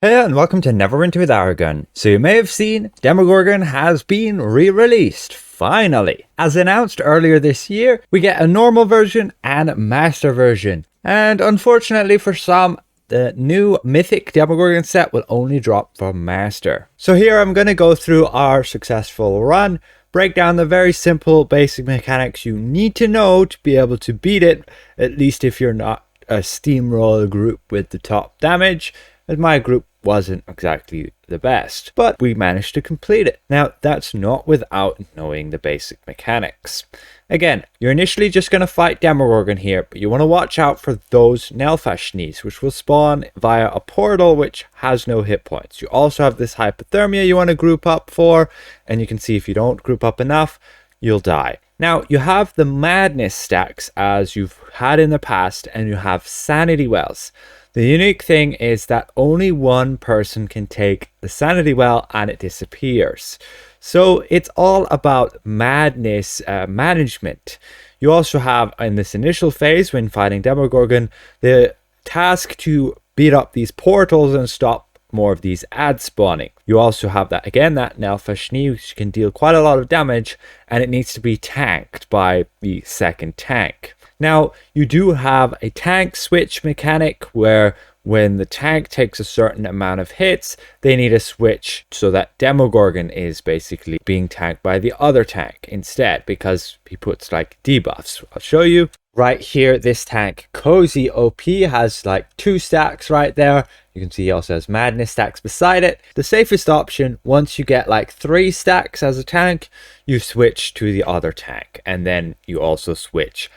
Hey and welcome to Neverwinter with Aragon. So you may have seen Demogorgon has been re-released, finally. As announced earlier this year, we get a normal version and master version. And unfortunately for some, the new mythic Demogorgon set will only drop for master. So here I'm going to go through our successful run, break down the very simple basic mechanics you need to know to be able to beat it, at least if you're not a steamroller group with the top damage, as my group wasn't exactly the best, but we managed to complete it. Now, that's not without knowing the basic mechanics. Again, you're initially just going to fight Demogorgon here, but you want to watch out for those Nelfashnees, which will spawn via a portal which has no hit points. You also have this hypothermia you want to group up for, and you can see if you don't group up enough, you'll die. Now, you have the madness stacks as you've had in the past, and you have sanity wells. The unique thing is that only one person can take the sanity well and it disappears. So it's all about madness management. You also have in this initial phase when fighting Demogorgon the task to beat up these portals and stop more of these ads spawning. You also have that Nelfashnee, which can deal quite a lot of damage, and it needs to be tanked by the second tank. Now, you do have a tank switch mechanic where when the tank takes a certain amount of hits, they need a switch so that Demogorgon is basically being tanked by the other tank instead, because he puts like debuffs. I'll show you. Right here, this tank, Kozi OP, has like 2 stacks right there. You can see he also has madness stacks beside it. The safest option, once you get like 3 stacks as a tank, you switch to the other tank. And then you also switch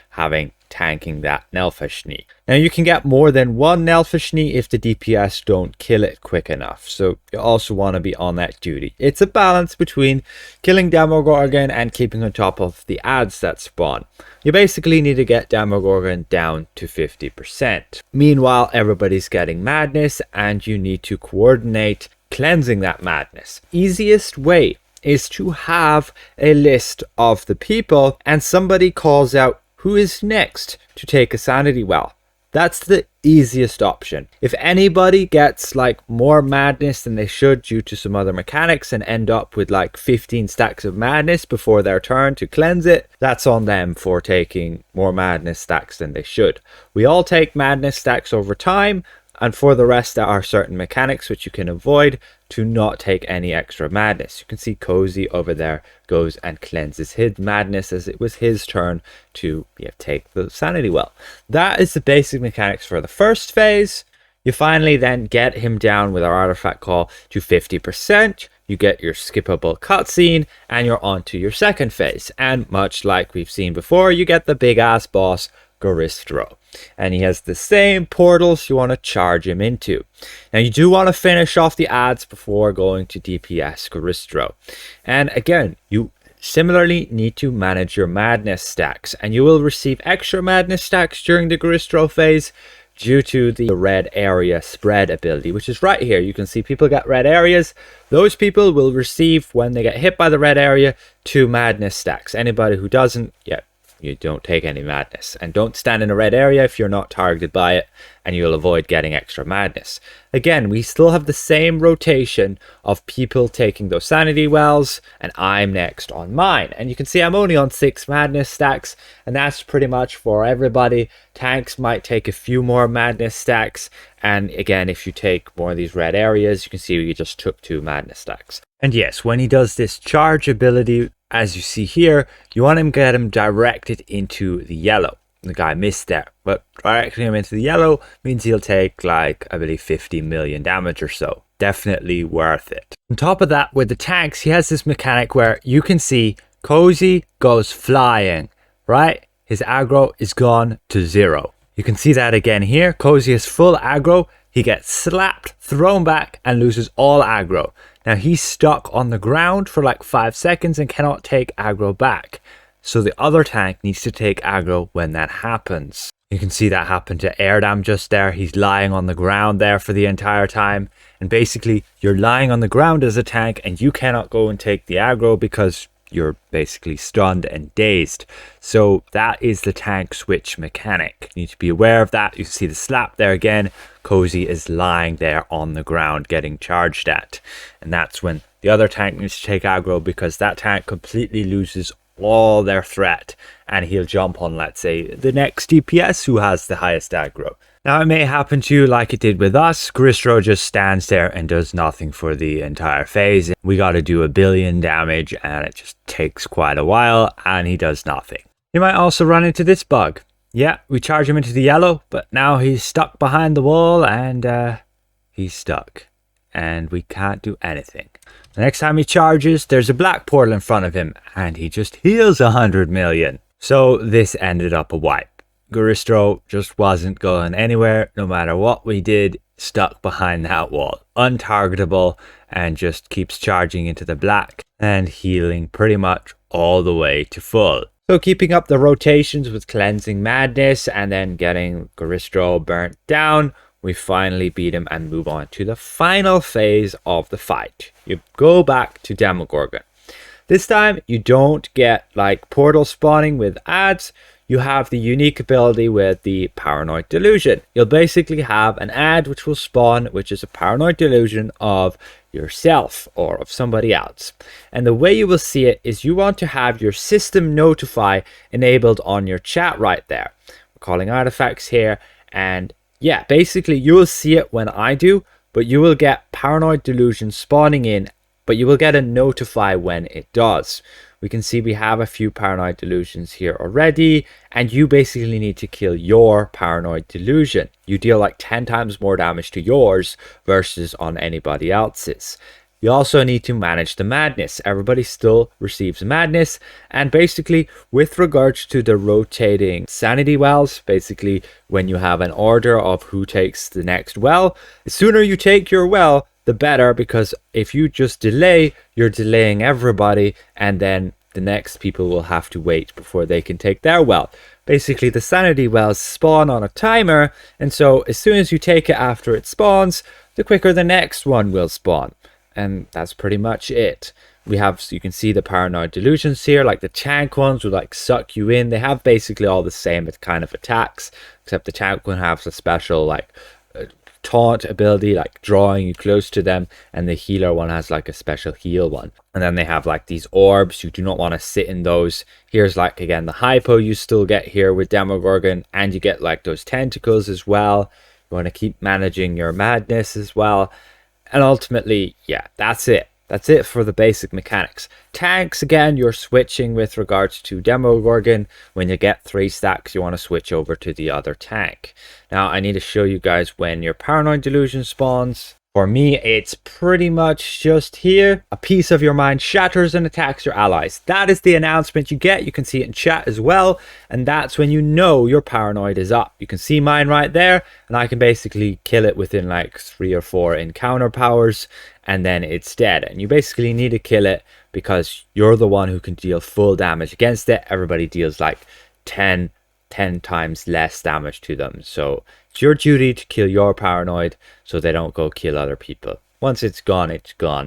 tanking that Nelfashnee. Now you can get more than one Nelfashnee if the DPS don't kill it quick enough. So you also want to be on that duty. It's a balance between killing Demogorgon and keeping on top of the ads that spawn. You basically need to get Demogorgon down to 50%. Meanwhile, everybody's getting madness and you need to coordinate cleansing that madness. Easiest way is to have a list of the people and somebody calls out who is next to take a sanity well. That's the easiest option. If anybody gets like more madness than they should due to some other mechanics and end up with like 15 stacks of madness before their turn to cleanse it, that's on them for taking more madness stacks than they should. We all take madness stacks over time, and for the rest there are certain mechanics which you can avoid to not take any extra madness. You can see Kozi over there goes and cleanses his madness as it was his turn to take the sanity well. That is the basic mechanics for the first phase. You finally then get him down with our artifact call to 50%. You get your skippable cutscene and you're on to your second phase. And much like we've seen before, you get the big ass boss Goristro, and he has the same portals you want to charge him into. Now you do want to finish off the ads before going to DPS Goristro, and again you similarly need to manage your madness stacks, and you will receive extra madness stacks during the Goristro phase due to the red area spread ability, which is right here. You can see people get red areas. Those people will receive, when they get hit by the red area, 2 madness stacks. Anybody who doesn't, you don't take any madness, and don't stand in a red area if you're not targeted by it, and you'll avoid getting extra madness. Again, we still have the same rotation of people taking those sanity wells, and I'm next on mine. And you can see I'm only on 6 madness stacks, and that's pretty much for everybody. Tanks might take a few more madness stacks, and again, if you take more of these red areas, you can see we just took 2 madness stacks. And yes, when he does this charge ability, as you see here, you want to get him directed into the yellow. The guy missed there, but directing him into the yellow means he'll take like, I believe, 50 million damage or so. Definitely worth it. On top of that, with the tanks, he has this mechanic where you can see Kozi goes flying, right? His aggro is gone to 0. You can see that again here. Kozi is full aggro. He gets slapped, thrown back, and loses all aggro. Now he's stuck on the ground for like 5 seconds and cannot take aggro back. So the other tank needs to take aggro when that happens. You can see that happen to Airdamn just there. He's lying on the ground there for the entire time. And basically you're lying on the ground as a tank and you cannot go and take the aggro because you're basically stunned and dazed. So that is the tank switch mechanic. You need to be aware of that. You see the slap there again. Kozi is lying there on the ground getting charged at. And that's when the other tank needs to take aggro, because that tank completely loses all their threat, and he'll jump on, let's say, the next DPS who has the highest aggro. Now, it may happen to you like it did with us. Goristro just stands there and does nothing for the entire phase. We got to do 1 billion damage, and it just takes quite a while, and he does nothing. You might also run into this bug. Yeah, we charge him into the yellow, but now he's stuck behind the wall, and he's stuck, and we can't do anything. The next time he charges, there's a black portal in front of him, and he just heals 100 million. So this ended up a wipe. Goristro just wasn't going anywhere, no matter what we did, stuck behind that wall, untargetable, and just keeps charging into the black and healing pretty much all the way to full. So keeping up the rotations with Cleansing Madness and then getting Goristro burnt down, we finally beat him and move on to the final phase of the fight. You go back to Demogorgon. This time you don't get like portal spawning with ads. You have the unique ability with the Paranoid Delusion. You'll basically have an ad which will spawn, which is a paranoid delusion of yourself or of somebody else. And the way you will see it is you want to have your system notify enabled on your chat right there. We're calling artifacts here, and yeah, basically you will see it when I do, but you will get Paranoid Delusion spawning in, but you will get a notify when it does. We can see we have a few Paranoid Delusions here already, and you basically need to kill your Paranoid Delusion. You deal like 10 times more damage to yours versus on anybody else's. You also need to manage the madness. Everybody still receives madness, and basically with regards to the rotating sanity wells, basically when you have an order of who takes the next well, the sooner you take your well, the better, because if you just delay, you're delaying everybody, and then the next people will have to wait before they can take their well. Basically, the sanity wells spawn on a timer, and so as soon as you take it after it spawns, the quicker the next one will spawn. And that's pretty much it. We have, so you can see the Paranoid Delusions here, like the tank ones will like suck you in. They have basically all the same kind of attacks, except the tank one has a special like taunt ability, like drawing you close to them, and the healer one has like a special heal one. And then they have like these orbs. You do not want to sit in those. Here's like again the hypo you still get here with Demogorgon, and you get like those tentacles as well. You want to keep managing your madness as well. And ultimately, yeah, that's it. That's it for the basic mechanics. Tanks, again, you're switching with regards to Demogorgon. When you get 3 stacks, you want to switch over to the other tank. Now, I need to show you guys when your Paranoid Delusion spawns. For me, it's pretty much just here. A piece of your mind shatters and attacks your allies. That is the announcement you get. You can see it in chat as well. And that's when you know your paranoid is up. You can see mine right there. And I can basically kill it within like 3 or 4 encounter powers. And then it's dead. And you basically need to kill it because you're the one who can deal full damage against it. Everybody deals like 10 times less damage to them. So it's your duty to kill your paranoid so they don't go kill other people. Once it's gone,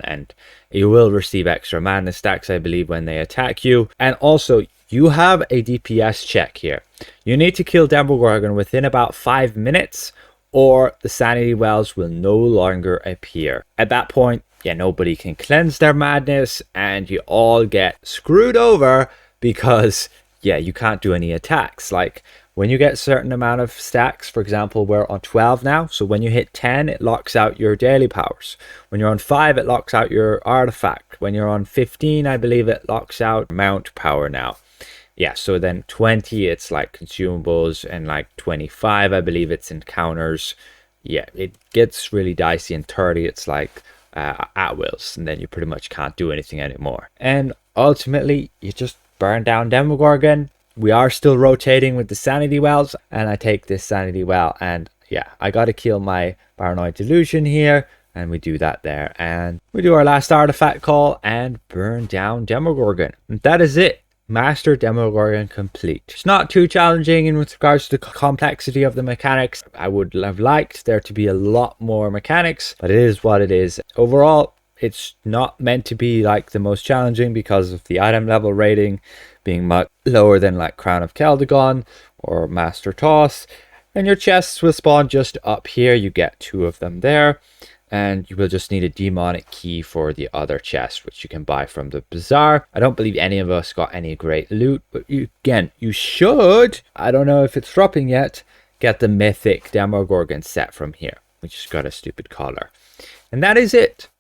and you will receive extra madness stacks, I believe, when they attack you. And also, you have a DPS check here. You need to kill Demogorgon within about 5 minutes, or the sanity wells will no longer appear. At that point, yeah, nobody can cleanse their madness, and you all get screwed over because, yeah, you can't do any attacks. Like, when you get a certain amount of stacks, for example, we're on 12 now. So when you hit 10, it locks out your daily powers. When you're on 5, it locks out your artifact. When you're on 15, I believe it locks out mount power now. Yeah, so then 20, it's like consumables, and like 25, I believe it's encounters. Yeah, it gets really dicey, and 30, it's like at wills, and then you pretty much can't do anything anymore. And ultimately, you just burn down Demogorgon. We are still rotating with the sanity wells, and I take this sanity well, and yeah, I gotta kill my Paranoid Delusion here, and we do that there, and we do our last artifact call and burn down Demogorgon. And that is it. Master Demogorgon complete. It's not too challenging in with regards to the complexity of the mechanics. I would have liked there to be a lot more mechanics, but it is what it is. Overall, It's not meant to be like the most challenging because of the item level rating being much lower than like Crown of Caldegon or Master Toss. And your chests will spawn just up here. You get 2 of them there. And you will just need a demonic key for the other chest, which you can buy from the bazaar. I don't believe any of us got any great loot, but again, you should, I don't know if it's dropping yet, get the mythic Demogorgon set from here. We just got a stupid collar. And that is it.